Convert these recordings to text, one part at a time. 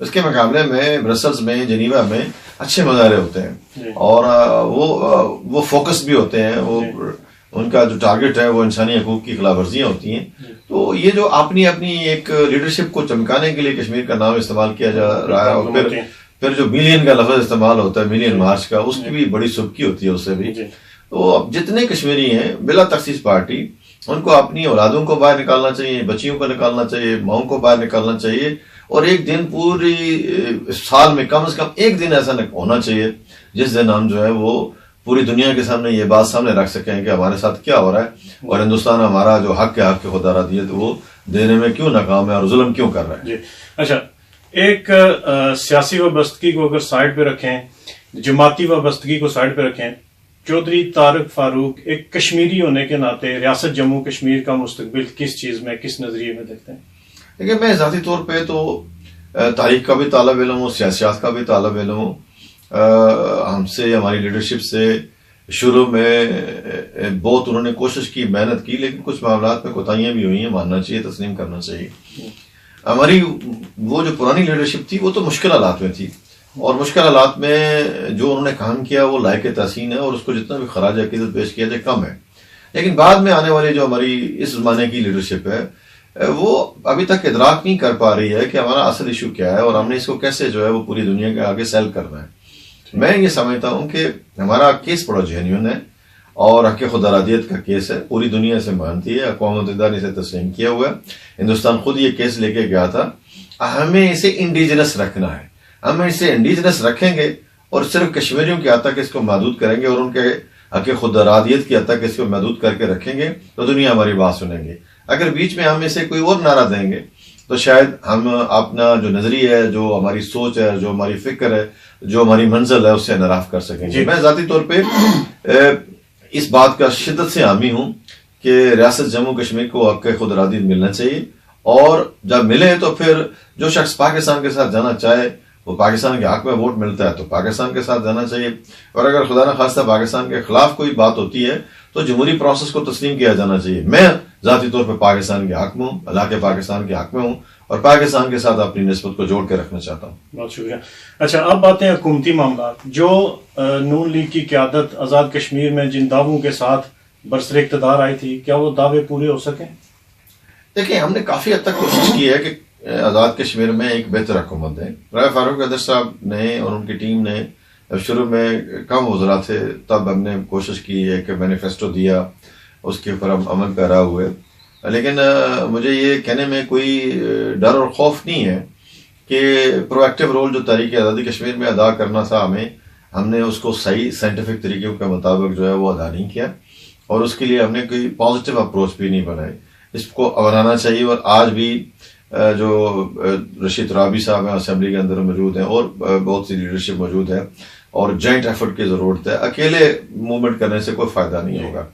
اس کے مقابلے میں برسلز میں جنیوا میں اچھے مظاہرے ہوتے ہیں اور وہ فوکس بھی ہوتے ہیں. وہ ان کا جو ٹارگٹ ہے وہ انسانی حقوق کی خلاف ورزیاں ہوتی ہیں. تو یہ جو اپنی ایک لیڈرشپ کو چمکانے کے لیے کشمیر کا نام استعمال کیا جا رہا ہے, اور پھر جو ملین کا لفظ استعمال ہوتا ہے, ملین مارچ کا, اس کی بھی بڑی سبکی ہوتی ہے اس سے بھی. تو اب جتنے کشمیری ہیں بلا تخصیص پارٹی, ان کو اپنی اولادوں کو باہر نکالنا چاہیے, بچیوں کو نکالنا چاہیے, ماؤں کو باہر نکالنا چاہیے, اور ایک دن پوری سال میں کم از کم ایک دن ایسا ہونا چاہیے جس دن ہم جو ہے وہ پوری دنیا کے سامنے یہ بات سامنے رکھ سکیں کہ ہمارے ساتھ کیا ہو رہا ہے, اور ہندوستان ہمارا جو حق ہے خود ارادیت وہ دینے میں کیوں ناکام ہے اور ظلم کیوں کر رہا ہے. اچھا, ایک سیاسی وابستگی کو اگر سائڈ پہ رکھیں, جماعتی وابستگی کو سائڈ پہ رکھیں, چودھری طارق فاروق ایک کشمیری ہونے کے ناطے ریاست جموں کشمیر کا مستقبل کس چیز میں, کس نظریے میں دیکھتے ہیں؟ دیکھیں, میں ذاتی طور پہ تو تاریخ کا بھی طالب علم ہوں, سیاست کا بھی طالب علم ہوں. ہم سے, ہماری لیڈرشپ سے شروع میں بہت انہوں نے کوشش کی, محنت کی, لیکن کچھ معاملات میں کوتاہیاں بھی ہوئی ہیں, ماننا چاہیے, تسلیم کرنا چاہیے. ہماری وہ جو پرانی لیڈرشپ تھی وہ تو مشکل حالات میں تھی, اور مشکل حالات میں جو انہوں نے کام کیا وہ لائق تحسین ہے, اور اس کو جتنا بھی خراج عقیدت پیش کیا جائے کم ہے. لیکن بعد میں آنے والی جو ہماری اس زمانے کی لیڈرشپ ہے وہ ابھی تک ادراک نہیں کر پا رہی ہے کہ ہمارا اصل ایشو کیا ہے, اور ہم نے اس کو کیسے جو ہے وہ پوری دنیا کے آگے سیل کرنا ہے. میں یہ سمجھتا ہوں کہ ہمارا کیس بڑا جینیون ہے, اور حق خود ارادیت کا کیس ہے, پوری دنیا سے مانتی ہے, اقوام متحدہ نے اسے تسلیم کیا ہوا ہے, ہندوستان خود یہ کیس لے کے گیا تھا. ہمیں اسے انڈیجنس رکھنا ہے, ہم اسے انڈیجنس رکھیں گے اور صرف کشمیریوں کی حد تک اس کو محدود کریں گے, اور ان کے حق خود ارادیت کی حد تک اس کو محدود کر کے رکھیں گے تو دنیا ہماری بات سنیں گے. اگر بیچ میں ہم اسے کوئی اور نعرہ دیں گے تو شاید ہم اپنا جو نظریہ ہے, جو ہماری سوچ ہے, جو ہماری فکر ہے, جو ہماری منزل ہے, اس سے انحراف کر سکیں گے. میں ذاتی طور پہ اس بات کا شدت سے حامی ہوں کہ ریاست جموں کشمیر کو حق خود ارادیت ملنا چاہیے, اور جب ملے تو پھر جو شخص پاکستان کے ساتھ جانا چاہے, وہ پاکستان کے حق میں ووٹ ملتا ہے تو پاکستان کے ساتھ جانا چاہیے, اور اگر خدا نخواستہ پاکستان کے خلاف کوئی بات ہوتی ہے تو جمہوری پروسیس کو تسلیم کیا جانا چاہیے. میں ذاتی طور پہ پاکستان کے حق میں ہوں, اللہ کے پاکستان کے حق میں ہوں, اور پاکستان کے ساتھ اپنی نسبت کو جوڑ کے رکھنا چاہتا ہوں. بہت شکریہ. اچھا, اب باتیں حکومتی معاملات. جو نون لیگ کی قیادت آزاد کشمیر میں جن دعووں کے ساتھ برسر اقتدار آئی تھی, کیا وہ دعوے پورے ہو سکیں؟ دیکھیں, ہم نے کافی حد تک کوشش کی ہے کہ آزاد کشمیر میں ایک بہتر حکومت دیں. رائے فاروق قادر صاحب نے اور ان کی ٹیم نے شروع میں کم وزراء تھے, تب ہم نے کوشش کی ہے کہ مینیفیسٹو دیا, اس کے اوپر ہم عمل پیرا ہوئے. لیکن مجھے یہ کہنے میں کوئی ڈر اور خوف نہیں ہے کہ پرو ایکٹیو رول جو تحریک آزادی کشمیر میں ادا کرنا تھا ہم نے اس کو صحیح سائنٹیفک طریقوں کے مطابق جو ہے وہ ادا نہیں کیا, اور اس کے لیے ہم نے کوئی پازیٹیو اپروچ بھی نہیں بنائی. اس کو بنانا چاہیے, اور آج بھی جو رشید رابی صاحب ہیں اسمبلی کے اندر موجود ہیں, اور بہت سی لیڈرشپ موجود ہے, اور جوائنٹ ایفرٹ کی ضرورت ہے. اکیلے موومنٹ کرنے سے کوئی فائدہ نہیں ہوگا,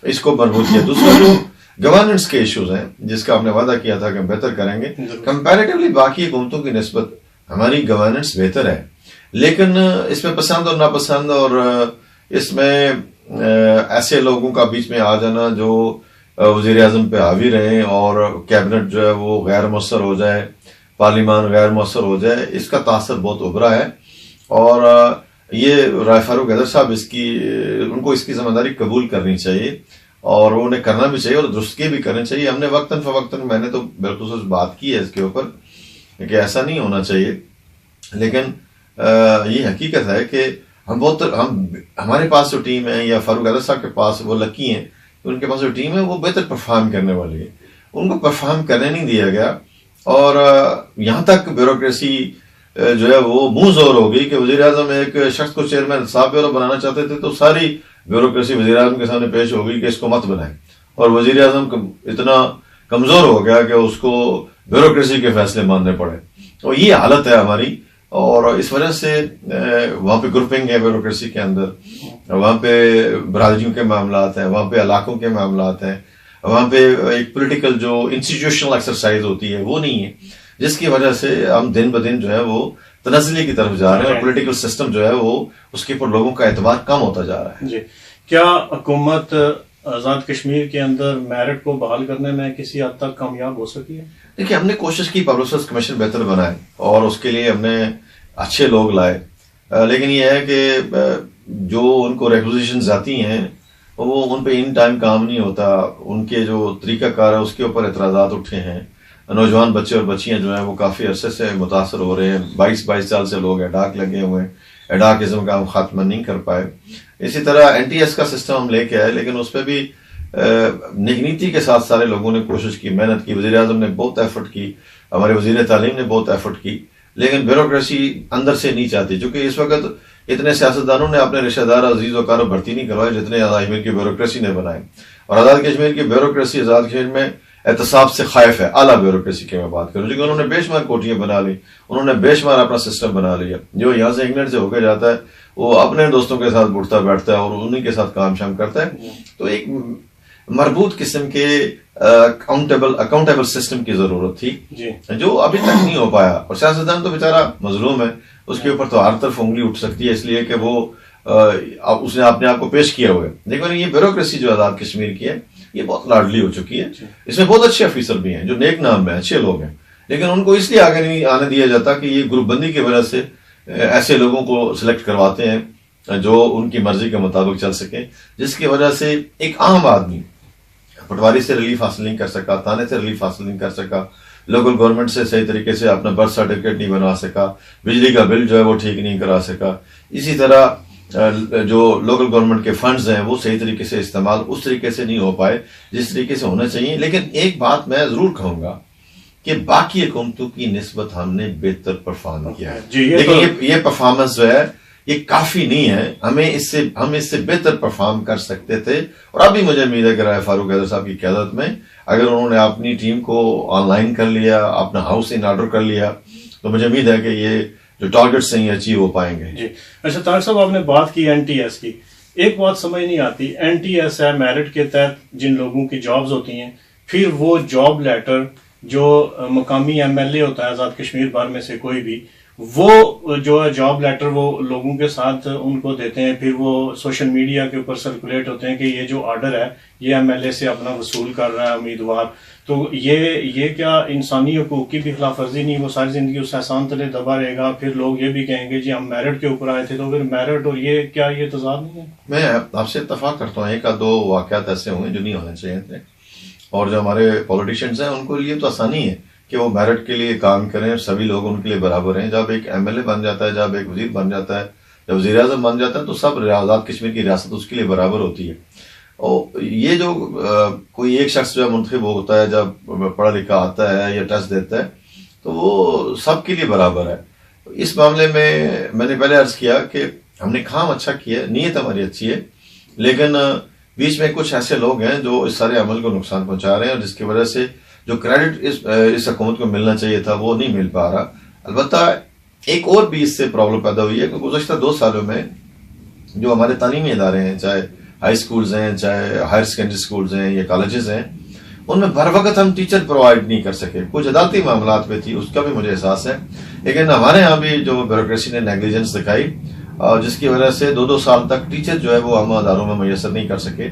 اس کو مربوط کیا. دوسرا جو گورننس کے ایشوز ہیں جس کا ہم نے وعدہ کیا تھا کہ ہم بہتر کریں گے, کمپیریٹیولی باقی حکومتوں کی نسبت ہماری گورننس بہتر ہے, لیکن اس میں پسند اور ناپسند, اور اس میں ایسے لوگوں کا بیچ میں آ جانا جو وزیر اعظم پہ حاوی رہے, اور کیبنٹ جو ہے وہ غیر مؤثر ہو جائے, پارلیمان غیر مؤثر ہو جائے, اس کا تاثر بہت ابھرا ہے. اور یہ رائے فاروق حیدر صاحب ان کو اس کی ذمہ داری قبول کرنی چاہیے, اور انہیں کرنا بھی چاہیے, اور درستگی بھی کرنی چاہیے. ہم نے وقتاً فوقتاً, میں نے تو بالخصوص بات کی ہے اس کے اوپر کہ ایسا نہیں ہونا چاہیے, لیکن یہ حقیقت ہے کہ ہمارے پاس جو ٹیم ہے, یا فاروق حیدر صاحب کے پاس, وہ لکی ہیں, ان کے پاس جو ٹیم ہے وہ بہتر پرفارم کرنے والی ہے. ان کو پرفارم کرنے نہیں دیا گیا, اور یہاں تک بیوروکریسی جو ہے وہ منہ زور ہو گئی کہ وزیر اعظم ایک شخص کو چیئرمین صاحب بیورو بنانا چاہتے تھے تو ساری بیوروکریسی وزیر اعظم کے سامنے پیش ہو گئی کہ اس کو مت بنائیں, اور وزیر اعظم اتنا کمزور ہو گیا کہ اس کو بیوروکریسی کے فیصلے ماننے پڑے. تو یہ حالت ہے ہماری, اور اس وجہ سے وہاں پہ گروپنگ ہے بیوروکریسی کے اندر, وہاں پہ برادریوں کے معاملات ہیں, وہاں پہ علاقوں کے معاملات ہیں, وہاں پہ ایک پولیٹیکل جو انسٹیٹیوشنل ایکسرسائز ہوتی ہے وہ نہیں ہے, جس کی وجہ سے ہم دن بدن جو ہے وہ تنزلی کی طرف جا رہے ہیں, اور پولیٹیکل سسٹم جو ہے وہ اس کے اوپر لوگوں کا اعتبار کم ہوتا جا رہا ہے. جی, کیا حکومت آزاد کشمیر کے اندر میرٹ کو بحال کرنے میں کسی حد تک کامیاب ہو سکی ہے؟ دیکھیے ہم نے کوشش کی پبلک سروس کمیشن بہتر بنائے اور اس کے لیے ہم نے اچھے لوگ لائے، لیکن یہ ہے کہ جو ان کو ریکوزیشنز آتی ہیں وہ ان پہ ان ٹائم کام نہیں ہوتا، ان کے جو طریقہ کار ہے اس کے اوپر اعتراضات اٹھے ہیں، نوجوان بچے اور بچیاں جو ہیں وہ کافی عرصے سے متاثر ہو رہے ہیں، 22 سال سے لوگ ایڈاک لگے ہوئے ہیں، ایڈاکزم کا ہم خاتمہ نہیں کر پائے۔ اسی طرح NTS کا سسٹم ہم لے کے آئے، لیکن اس پہ بھی نیتی کے ساتھ سارے لوگوں نے کوشش کی، محنت کی، وزیر اعظم نے بہت ایفرٹ کی، ہمارے وزیر تعلیم نے بہت ایفرٹ کی، لیکن بیوروکریسی اندر سے نہیں چاہتی، چونکہ اس وقت اتنے سیاستدانوں نے اپنے رشتہ دار عزیز و کارو بھرتی نہیں کروائے جتنے آزاد کشمیر کی بیوروکریسی نے بنائے، اور آزاد کشمیر کی بیوروکریسی آزاد کشمیر میں احتساب سے خائف ہے، اعلیٰ بیوروکریسی کی میں بات کروں، کیونکہ انہوں نے بے شمار کوٹیاں بنا لی، انہوں نے بے شمار اپنا سسٹم بنا لیا، جو یہاں سے انگلینڈ سے ہو کے جاتا ہے وہ اپنے دوستوں کے ساتھ اٹھتا بیٹھتا ہے اور انہیں کے ساتھ کام شام کرتا ہے، تو ایک مربوط قسم کے اکاؤنٹیبل سسٹم کی ضرورت تھی جو ابھی تک نہیں ہو پایا، اور سیاستدان تو بیچارہ مظلوم ہے، اس کے اوپر تو ہر طرف انگلی اٹھ سکتی ہے، اس لیے کہ وہ اس نے اپنے آپ کو پیش کیا ہوا ہے، لیکن یہ بیوروکریسی جو آزاد کشمیر کی ہے یہ بہت لاڈلی ہو چکی ہے، اس میں بہت اچھے افیسر بھی ہیں جو نیک نام ہیں، اچھے لوگ ہیں، لیکن ان کو اس لیے آگے نہیں آنے دیا جاتا کہ یہ گروپ بندی کی وجہ سے ایسے لوگوں کو سلیکٹ کرواتے ہیں جو ان کی مرضی کے مطابق چل سکیں، جس کی وجہ سے ایک عام آدمی پٹواری سے ریلیف حاصل نہیں کر سکا، تانے سے ریلیف حاصل نہیں کر سکا، لوکل گورنمنٹ سے صحیح طریقے سے اپنا برتھ سرٹیفکیٹ نہیں بنوا سکا، بجلی کا بل جو ہے وہ ٹھیک نہیں کرا سکا، اسی طرح جو لوکل گورنمنٹ کے فنڈز ہیں وہ صحیح طریقے سے استعمال اس طریقے سے نہیں ہو پائے جس طریقے سے ہونا چاہیے۔ لیکن ایک بات میں ضرور کہوں گا کہ باقی حکومتوں کی نسبت ہم نے بہتر پرفارم کیا ہے، لیکن یہ پرفارمنس جو ہے یہ کافی نہیں ہے، ہم اس سے بہتر پرفارم کر سکتے تھے، اور ابھی مجھے امید ہے کہ رائے فاروق حیدر صاحب کی قیادت میں اگر انہوں نے اپنی ٹیم کو آن لائن کر لیا، اپنا ہاؤس ان آرڈر کر لیا، تو مجھے امید ہے کہ یہ جو ٹارگیٹس ہیں یہ اچیو ہو پائیں گے۔ جی اچھا طارق صاحب، آپ نے بات کی NTS کی، ایک بات سمجھ نہیں آتی، NTS ہے میرٹ کے تحت جن لوگوں کی جابز ہوتی ہیں، پھر وہ جاب لیٹر جو مقامی MLA ہوتا ہے آزاد کشمیر بھر میں سے کوئی بھی، وہ جو ہے جاب لیٹر وہ لوگوں کے ساتھ ان کو دیتے ہیں، پھر وہ سوشل میڈیا کے اوپر سرکولیٹ ہوتے ہیں کہ یہ جو آرڈر ہے یہ MLA سے اپنا وصول کر رہا ہے امیدوار، تو یہ کیا انسانی حقوق کی بھی خلاف ورزی نہیں؟ وہ ساری زندگی اس احسان تلے دبا رہے گا، پھر لوگ یہ بھی کہیں گے جی ہم میرٹ کے اوپر آئے تھے، تو پھر میرٹ اور یہ کیا یہ تضاد نہیں ہے؟ میں آپ سے اتفاق کرتا ہوں، ایک دو واقعات ایسے ہوئے جو نہیں ہونے چاہیے تھے، اور جو ہمارے پولیٹیشینز ہیں ان کو لیے تو آسانی ہے کہ وہ میرٹ کے لیے کام کریں، سبھی لوگ ان کے لیے برابر ہیں، جب ایک MLA بن جاتا ہے، جب ایک وزیر بن جاتا ہے، جب وزیر اعظم بن جاتا ہے، تو سب آزاد کشمیر کی ریاست اس کے لیے برابر ہوتی ہے، اور یہ جو کوئی ایک شخص جو ہے منتخب ہوتا ہے جب پڑھا لکھا آتا ہے یا ٹیسٹ دیتا ہے تو وہ سب کے لیے برابر ہے۔ اس معاملے میں نے پہلے عرض کیا کہ ہم نے کام اچھا کیا ہے، نیت ہماری اچھی ہے، لیکن بیچ میں کچھ ایسے لوگ ہیں جو اس سارے عمل کو نقصان پہنچا رہے ہیں، اور جس کی وجہ سے جو کریڈٹ اس حکومت کو ملنا چاہیے تھا وہ نہیں مل پا رہا۔ البتہ ایک اور بھی اس سے پرابلم پیدا ہوئی ہے کہ گزشتہ 2 سالوں میں جو ہمارے تعلیمی ادارے ہیں، چاہے ہائی سکولز ہیں، چاہے ہائر سیکنڈری سکولز ہیں یا کالجز ہیں، ان میں بر وقت ہم ٹیچر پرووائڈ نہیں کر سکے۔ کچھ عدالتی معاملات میں تھی، اس کا بھی مجھے احساس ہے، لیکن ہمارے ہاں بھی جو بیوروکریسی نے نیگلیجنس دکھائی، جس کی وجہ سے 2 سال تک ٹیچر جو ہے وہ ہم اداروں میں میسر نہیں کر سکے،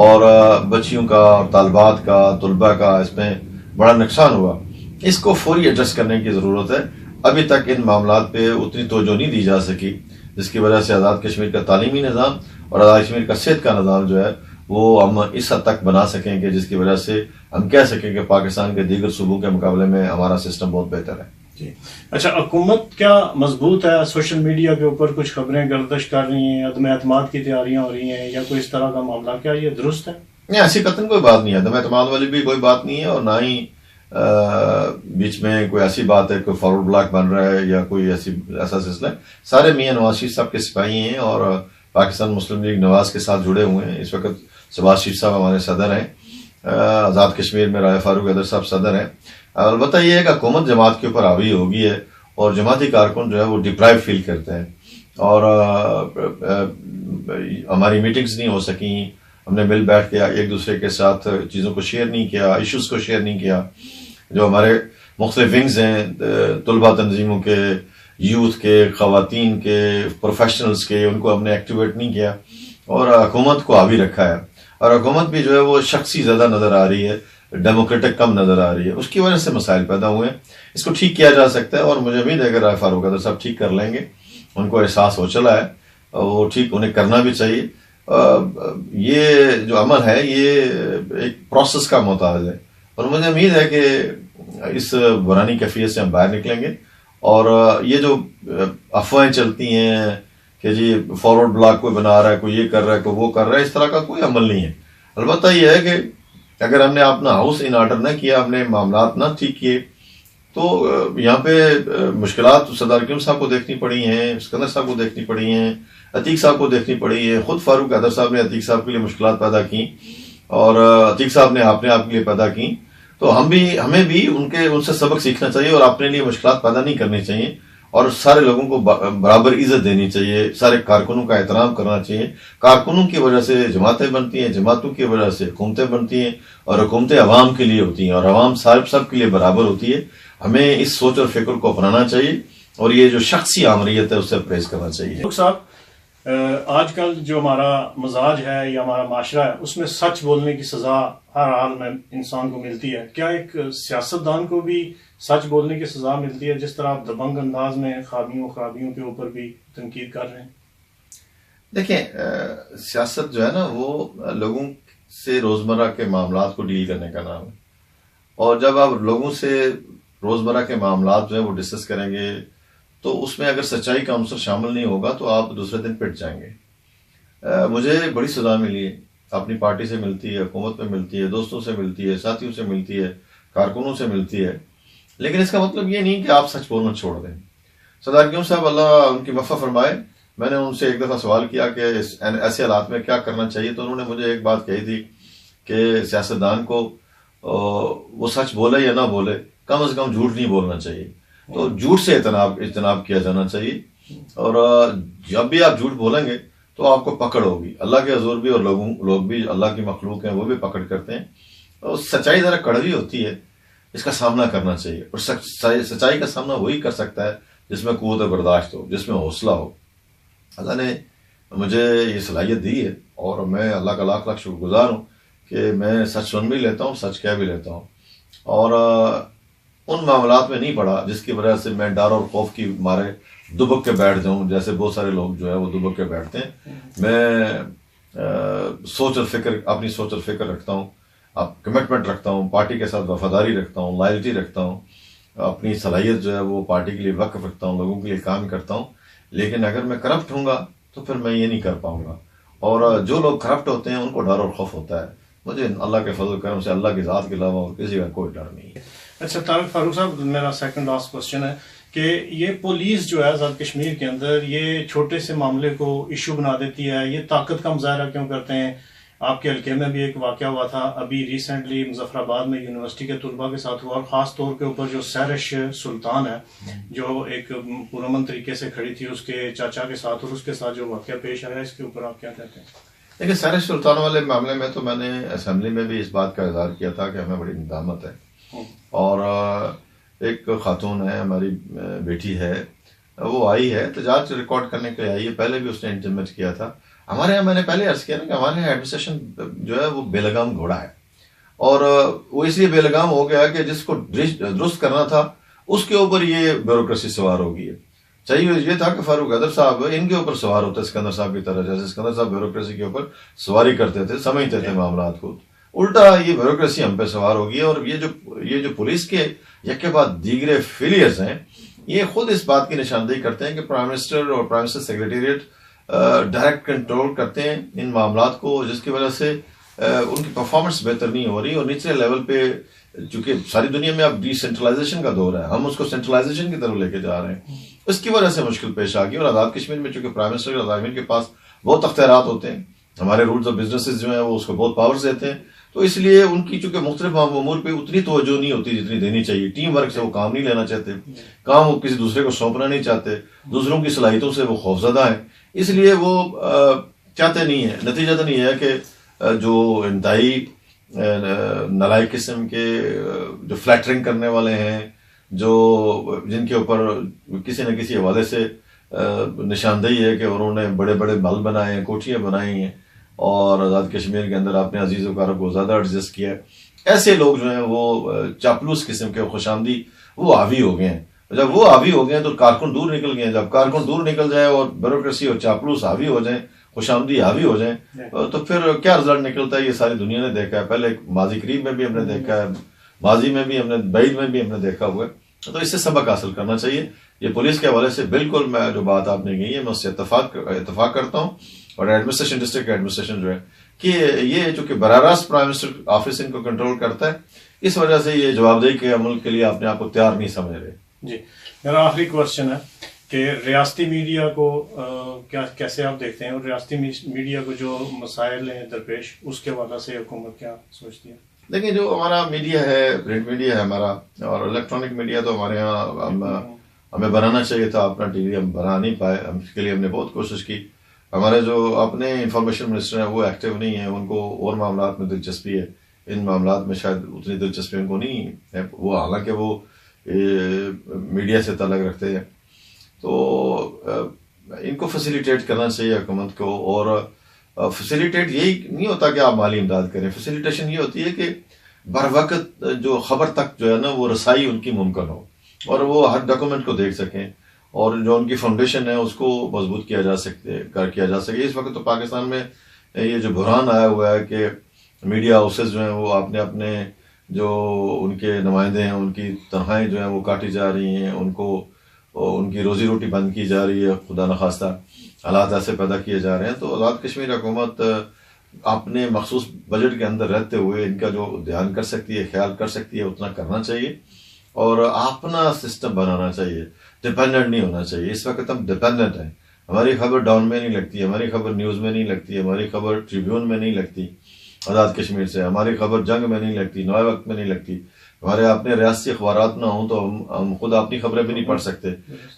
اور بچیوں کا اور طالبات کا طلباء کا اس میں بڑا نقصان ہوا۔ اس کو فوری ایڈریس کرنے کی ضرورت ہے، ابھی تک ان معاملات پہ اتنی توجہ نہیں دی جا سکی، جس کی وجہ سے آزاد کشمیر کا تعلیمی نظام اور آزاد کشمیر کا صحت کا نظام جو ہے وہ ہم اس حد تک بنا سکیں کہ جس کی وجہ سے ہم کہہ سکیں کہ پاکستان کے دیگر صوبوں کے مقابلے میں ہمارا سسٹم بہت بہتر ہے۔ جی اچھا، حکومت کیا مضبوط ہے؟ سوشل میڈیا کے اوپر کچھ خبریں گردش کر رہی ہیں، عدم اعتماد کی تیاریاں ہو رہی ہیں، یا کوئی اس طرح کا معاملہ، کیا یہ درست ہے؟ نہیں، ایسی قطعاً کوئی بات نہیں ہے، عدم اعتماد والی بھی کوئی بات نہیں ہے، اور نہ ہی بیچ میں کوئی ایسی بات ہے کوئی فارورڈ بلاک بن رہا ہے یا کوئی ایسا سلسلہ ہے۔ سارے میاں نواز شریف صاحب کے سپاہی ہیں اور پاکستان مسلم لیگ نواز کے ساتھ جڑے ہوئے ہیں۔ اس وقت شہباز شریف صاحب ہمارے صدر ہیں، آزاد کشمیر میں رائے فاروق حیدر صاحب صدر ہیں۔ البتہ یہ ہے کہ حکومت جماعت کے اوپر حاوی ہوگی ہے، اور جماعتی کارکن جو ہے وہ ڈپرائیو فیل کرتے ہیں، اور ہماری میٹنگز نہیں ہو سکیں، ہم نے مل بیٹھ کے ایک دوسرے کے ساتھ چیزوں کو شیئر نہیں کیا، ایشوز کو شیئر نہیں کیا۔ جو ہمارے مختلف ونگز ہیں طلباء تنظیموں کے، یوتھ کے، خواتین کے، پروفیشنلز کے، ان کو ہم نے ایکٹیویٹ نہیں کیا، اور حکومت کو حاوی رکھا ہے، اور حکومت بھی جو ہے وہ شخصی زیادہ نظر آ رہی ہے، ڈیموکریٹک کم نظر آ رہی ہے. اس کی وجہ سے مسائل پیدا ہوئے ہیں. اس کو ٹھیک کیا جا سکتا ہے اور مجھے امید ہے کہ رائے فاروق قادر صاحب ٹھیک کر لیں گے. ان کو احساس ہو چلا ہے, وہ ٹھیک انہیں کرنا بھی چاہیے. یہ جو عمل ہے یہ ایک پروسیس کا محتاج ہے اور مجھے امید ہے کہ اس برانی کیفیت سے ہم باہر نکلیں گے. اور یہ جو افواہیں چلتی ہیں کہ جی فارورڈ بلاک کوئی بنا رہا ہے, کوئی یہ کر رہا ہے, کوئی وہ کر رہا ہے, اس طرح کا کوئی عمل نہیں ہے. البتہ یہ ہے کہ اگر ہم نے اپنا ہاؤس ان آرڈر نہ کیا, ہم نے معاملات نہ ٹھیک کیے, تو یہاں پہ مشکلات صدر حکیم صاحب کو دیکھنی پڑی ہیں, اسکندر صاحب کو دیکھنی پڑی ہیں, عتیق صاحب کو دیکھنی پڑی ہے. خود فاروق قادر صاحب نے عتیق صاحب کے لیے مشکلات پیدا کی اور عتیق صاحب نے اپنے آپ کے لیے پیدا کی. تو ہمیں بھی ان سے سبق سیکھنا چاہیے اور اپنے لیے مشکلات پیدا نہیں کرنی چاہیے اور سارے لوگوں کو برابر عزت دینی چاہیے. سارے کارکنوں کا احترام کرنا چاہیے. کارکنوں کی وجہ سے جماعتیں بنتی ہیں, جماعتوں کی وجہ سے حکومتیں بنتی ہیں اور حکومتیں عوام کے لیے ہوتی ہیں اور عوام سب کے لیے برابر ہوتی ہے. ہمیں اس سوچ اور فکر کو اپنانا چاہیے اور یہ جو شخصی آمریت ہے اس سے پرہیز کرنا چاہیے. صاحب, آج کل جو ہمارا مزاج ہے یا ہمارا معاشرہ ہے اس میں سچ بولنے کی سزا ہر حال میں انسان کو ملتی ہے. کیا ایک سیاستدان کو بھی سچ بولنے کی سزا ملتی ہے, جس طرح آپ دبنگ انداز میں خرابیوں کے اوپر بھی تنقید کر رہے ہیں؟ دیکھیں, سیاست جو ہے نا وہ لوگوں سے روزمرہ کے معاملات کو ڈیل کرنے کا نام ہے اور جب آپ لوگوں سے روزمرہ کے معاملات جو ہے وہ ڈسکس کریں گے تو اس میں اگر سچائی کا عنصر شامل نہیں ہوگا تو آپ دوسرے دن پٹ جائیں گے. مجھے بڑی سزا ملی ہے, اپنی پارٹی سے ملتی ہے, حکومت میں ملتی ہے, دوستوں سے ملتی ہے, ساتھیوں سے ملتی ہے, کارکنوں سے ملتی ہے, لیکن اس کا مطلب یہ نہیں کہ آپ سچ بولنا چھوڑ دیں. صدر حکیم صاحب اللہ ان کی وفا فرمائے, میں نے ان سے ایک دفعہ سوال کیا کہ ایسے حالات میں کیا کرنا چاہیے, تو انہوں نے مجھے ایک بات کہی تھی کہ سیاستدان کو وہ سچ بولے یا نہ بولے, کم از کم جھوٹ نہیں بولنا چاہیے. تو جھوٹ سے اجتناب کیا جانا چاہیے اور جب بھی آپ جھوٹ بولیں گے تو آپ کو پکڑ ہوگی. اللہ کے حضور بھی اور لوگ بھی اللہ کی مخلوق ہیں, وہ بھی پکڑ کرتے ہیں. اور سچائی ذرا کڑوی ہوتی ہے, اس کا سامنا کرنا چاہیے اور سچائی کا سامنا وہی کر سکتا ہے جس میں قوت برداشت ہو, جس میں حوصلہ ہو. اللہ نے مجھے یہ صلاحیت دی ہے اور میں اللہ کا لاکھ لاکھ شکر گزار ہوں کہ میں سچ سن بھی لیتا ہوں, سچ کہہ بھی لیتا ہوں اور ان معاملات میں نہیں پڑا جس کی وجہ سے میں ڈر اور خوف کی مارے دبک کے بیٹھ جاؤں, جیسے بہت سارے لوگ جو ہے وہ دبک کے بیٹھتے ہیں. میں اپنی سوچ اور فکر رکھتا ہوں, کمٹمنٹ رکھتا ہوں, پارٹی کے ساتھ وفاداری رکھتا ہوں, لائلٹی رکھتا ہوں, اپنی صلاحیت جو ہے وہ پارٹی کے لیے وقف رکھتا ہوں, لوگوں کے لیے کام کرتا ہوں. لیکن اگر میں کرپٹ ہوں گا تو پھر میں یہ نہیں کر پاؤں گا اور جو لوگ کرپٹ ہوتے ہیں ان کو ڈر اور خوف ہوتا ہے. مجھے اللہ کے فضل و کرم سے اللہ کی ذات کے علاوہ اور کسی کا کوئی ڈر نہیں ہے. اچھا طارق فاروق صاحب, میرا سیکنڈ لاسٹ کوشچن ہے کہ یہ پولیس جو ہے آزاد کشمیر کے اندر یہ چھوٹے سے معاملے کو ایشو بنا دیتی ہے, یہ طاقت کا مظاہرہ کیوں کرتے ہیں؟ آپ کے حلقے میں بھی ایک واقعہ ہوا تھا ابھی ریسنٹلی مظفر آباد میں یونیورسٹی کے طلباء کے ساتھ ہوا, اور خاص طور کے اوپر جو سہرش سلطان ہے جو ایک پرامن طریقے سے کھڑی تھی اس کے چاچا کے ساتھ, اور اس کے ساتھ جو واقعہ پیش آیا, اس کے اوپر آپ کیا کہتے ہیں؟ لیکن سہرش سلطان والے معاملے میں تو میں نے اسمبلی میں بھی اس بات کا اظہار کیا تھا کہ ہمیں بڑی ندامت ہے اور ایک خاتون ہے, ہماری بیٹی ہے, وہ آئی ہے احتجاج ریکارڈ کرنے کے لیے آئی ہے. پہلے بھی اس نے انٹیمیٹ کیا تھا. ہمارے یہاں میں نے پہلے عرض کیا نا کہ ہمارے یہاں ایڈمنسٹریشن جو ہے وہ بے لگام گھوڑا ہے اور وہ اس لیے بے لگام ہو گیا کہ جس کو درست کرنا تھا اس کے اوپر یہ بیوروکریسی سوار ہو گئی ہے. چاہیے یہ تھا کہ فاروق قادر صاحب ان کے اوپر سوار ہوتے اسکندر صاحب کی طرح, جیسے اسکندر صاحب بیوروکریسی کے اوپر سواری کرتے تھے, سمجھتے تھے معاملات کو. الٹا یہ بیوروکریسی ہم پہ سوار ہوگی اور یہ جو پولیس کے یک کے بعد دیگرے فیلیئرز ہیں یہ خود اس بات کی نشاندہی کرتے ہیں کہ پرائم منسٹر اور prime minister secretariat direct control کرتے ہیں ان معاملات کو, جس کی وجہ سے ان کی پرفارمنس بہتر نہیں ہو رہی. اور نچلے لیول پہ چونکہ ساری دنیا میں اب ڈی سینٹرلائزیشن کا دور ہے, ہم اس کو سینٹرلائزیشن کی طرف لے کے جا رہے ہیں, اس کی وجہ سے مشکل پیش آ گئی. اور آزاد کشمیر میں چونکہ پرائم منسٹر اور آزاد کے پاس بہت اختیارات ہوتے ہیں, ہمارے رولز اور بزنسز جو ہیں وہ اس کو بہت پاورز دیتے ہیں, تو اس لیے ان کی چونکہ مختلف امور پہ اتنی توجہ نہیں ہوتی جتنی دینی چاہیے. ٹیم ورک سے وہ کام نہیں لینا چاہتے, کام وہ کسی دوسرے کو سونپنا نہیں چاہتے, دوسروں کی صلاحیتوں سے وہ خوفزدہ ہیں, اس لیے وہ چاہتے نہیں ہیں. نتیجہ تو نہیں ہے کہ جو انتہائی نالائق قسم کے جو فلیٹرنگ کرنے والے ہیں, جو جن کے اوپر کسی نہ کسی حوالے سے نشاندہی ہے کہ انہوں نے بڑے بڑے محل بنائے ہیں, کوٹھیاں بنائی ہیں اور آزاد کشمیر کے اندر اپنے عزیز و کاروں کو زیادہ ایڈجسٹ کیا ہے, ایسے لوگ جو ہیں وہ چاپلوس قسم کے خوش آمدی وہ حاوی ہو گئے ہیں. جب وہ حاوی ہو گئے ہیں تو کارکن دور نکل گئے ہیں. جب کارکن دور نکل جائے اور بیوروکریسی اور چاپلوس حاوی ہو جائیں, خوش آمدی حاوی ہو جائیں, تو پھر کیا رزلٹ نکلتا ہے یہ ساری دنیا نے دیکھا ہے. پہلے ماضی قریب میں بھی ہم نے دیکھا ہے, ماضی میں بھی ہم نے, بعید میں بھی ہم نے دیکھا ہوا ہے. تو اس سے سبق حاصل کرنا چاہیے. یہ پولیس کے حوالے سے بالکل میں جو بات آپ نے کہی ہے میں اس سے اتفاق کرتا ہوں. اور ایڈمنسٹریشن, ڈسٹرکٹ ایڈمنسٹریشن جو ہے کہ یہ چونکہ براہ راست پرائم منسٹر آفس ان کو کنٹرول کرتا ہے, اس وجہ سے یہ جوابدہی کے عمل کے لیے اپنے آپ کو تیار نہیں سمجھ رہے. جی, میرا آخری کوشچن ہے کہ ریاستی میڈیا کو کیسے آپ دیکھتے ہیں, اور ریاستی میڈیا کو جو مسائل ہیں درپیش اس کے حوالے سے حکومت کیا سوچتی ہے؟ دیکھیں, جو ہمارا میڈیا ہے, پرنٹ میڈیا ہے ہمارا, اور الیکٹرانک میڈیا تو ہمارے یہاں ہمیں بنانا چاہیے تھا اپنا ٹی وی, ہم بنا نہیں پائے. اس کے لیے ہم نے بہت کوشش کی. ہمارے جو اپنے انفارمیشن منسٹر ہیں وہ ایکٹیو نہیں ہیں, ان کو اور معاملات میں دلچسپی ہے, ان معاملات میں شاید اتنی دلچسپی ان کو نہیں ہے, وہ حالانکہ وہ میڈیا سے تعلق رکھتے ہیں. تو ان کو فیسیلیٹیٹ کرنا چاہیے حکومت کو. اور فیسیلیٹیٹ یہی نہیں ہوتا کہ آپ مالی امداد کریں, فیسیلیٹیشن یہ ہوتی ہے کہ بر وقت جو خبر تک جو ہے نا وہ رسائی ان کی ممکن ہو, اور وہ ہر ڈاکومنٹ کو دیکھ سکیں, اور جو ان کی فاؤنڈیشن ہے اس کو مضبوط کیا جا سکے. اس وقت تو پاکستان میں یہ جو بحران آیا ہوا ہے کہ میڈیا ہاؤسز جو ہیں وہ اپنے جو ان کے نمائندے ہیں ان کی تنخواہیں جو ہیں وہ کاٹی جا رہی ہیں, ان کی روزی روٹی بند کی جا رہی ہے, خدا نخواستہ حالات ایسے پیدا کیے جا رہے ہیں. تو آزاد کشمیر حکومت اپنے مخصوص بجٹ کے اندر رہتے ہوئے ان کا جو دھیان کر سکتی ہے, خیال کر سکتی ہے, اتنا کرنا چاہیے, اور اپنا سسٹم بنانا چاہیے. ڈپینڈنٹ نہیں ہونا چاہیے. اس وقت ہم ڈپینڈنٹ ہیں. ہماری خبر ڈاؤن میں نہیں لگتی, ہماری خبر نیوز میں نہیں لگتی, ہماری خبر ٹریبیون میں نہیں لگتی آزاد کشمیر سے, ہماری خبر جنگ میں نہیں لگتی, نوئے وقت میں نہیں لگتی. ہمارے اپنے ریاستی اخبارات نہ ہوں تو ہم خود اپنی خبریں بھی نہیں پڑھ سکتے.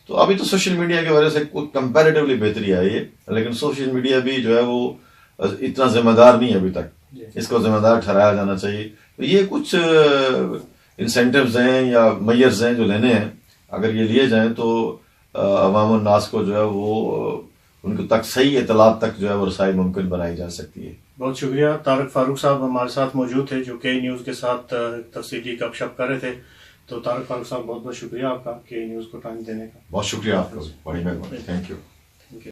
تو ابھی تو سوشل میڈیا کی وجہ سے کمپیریٹیولی بہتری آئی ہے, لیکن سوشل میڈیا بھی جو ہے وہ اتنا ذمہ دار نہیں ہے ابھی تک. اس کو ذمہ دار ٹھہرایا جانا چاہیے. تو یہ کچھ انسینٹیوز ہیں یا میئرز ہیں جو لینے ہیں, اگر یہ لیے جائیں تو عوام الناس کو جو ہے وہ ان کو تک صحیح اطلاعات تک جو ہے وہ رسائی ممکن بنائی جا سکتی ہے. بہت شکریہ. طارق فاروق صاحب ہمارے ساتھ موجود تھے جو کے نیوز کے ساتھ تفصیلی گپ شپ کر رہے تھے. تو طارق فاروق صاحب بہت بہت شکریہ آپ کا کے نیوز کو ٹائم دینے کا. بہت شکریہ آپ کا, بڑی مہربانی, تھینک یو.